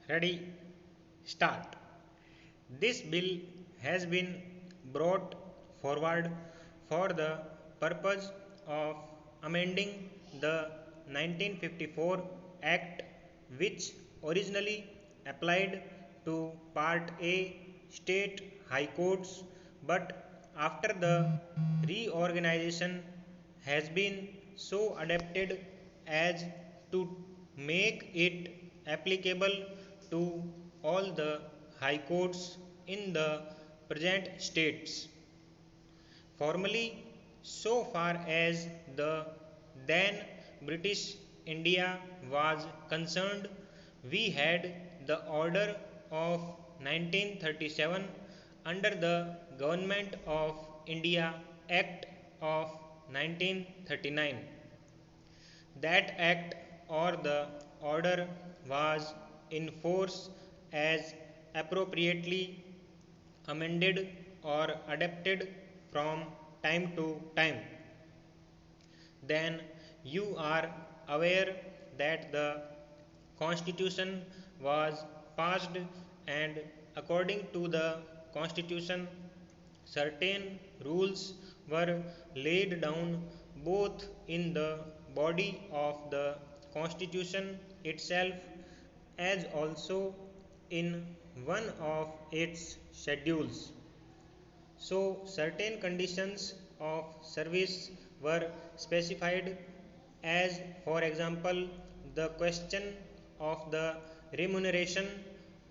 Ready, start. This bill has been brought forward for the purpose of amending the 1954 Act, which originally applied to Part A state high courts, but after the reorganization has been so adapted as to make it applicable to all the high courts in the present states. Formally, so far as the then British India was concerned, we had the Order of 1937 under the Government of India Act of 1939. That act or the order was in force as appropriately amended or adapted from time to time. Then you are aware that the Constitution was passed, and according to the Constitution, certain rules were laid down both in the body of the Constitution itself as also in one of its schedules. So, certain conditions of service were specified, as, for example, the question of the remuneration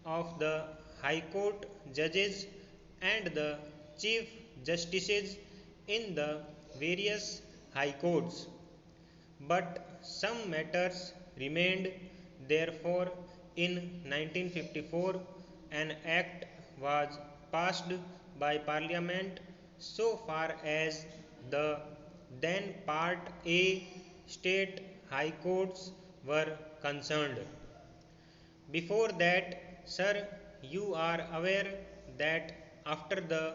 of the High Court judges and the Chief Justices in the various High Courts. But some matters remained. Therefore, in 1954, an act was passed by Parliament so far as the then Part A state high courts were concerned. Before that, sir, you are aware that after the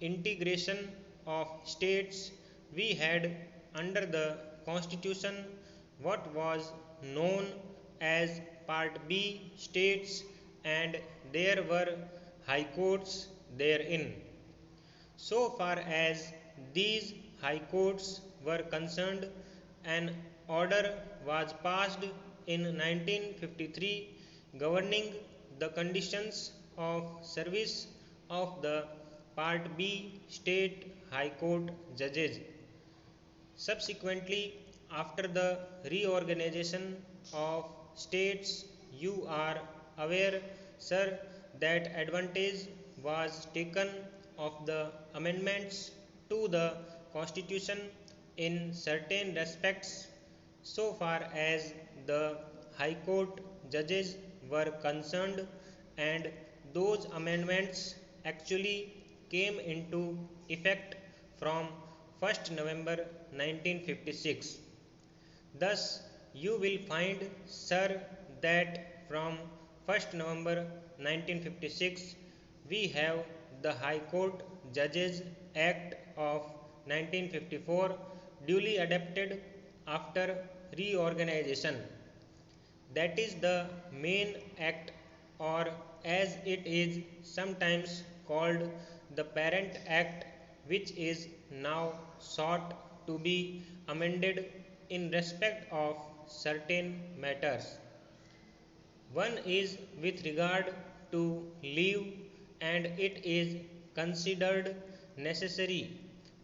integration of states, we had under the Constitution what was known as Part B states, and there were high courts therein. So far as these high courts were concerned, an order was passed in 1953 governing the conditions of service of the Part B state high court judges. Subsequently, after the reorganization of states, you are aware, sir, that advantage was taken of the amendments to the Constitution in certain respects so far as the High Court judges were concerned, and those amendments actually came into effect from 1st November 1956. Thus, you will find, sir, that from 1st November 1956 we have the High Court Judges Act of 1954 duly adopted after reorganization. That is the main act, or as it is sometimes called, the parent act, which is now sought to be amended in respect of certain matters. One is with regard to leave, and it is considered necessary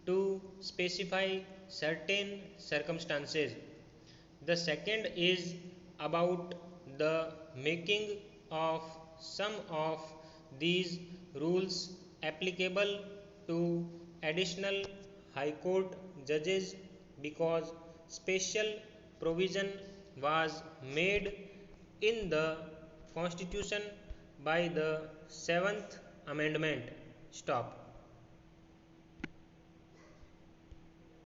to specify certain circumstances. The second is about the making of some of these rules applicable to additional High Court judges, because special provision was made in the Constitution by the 7th Amendment. Stop.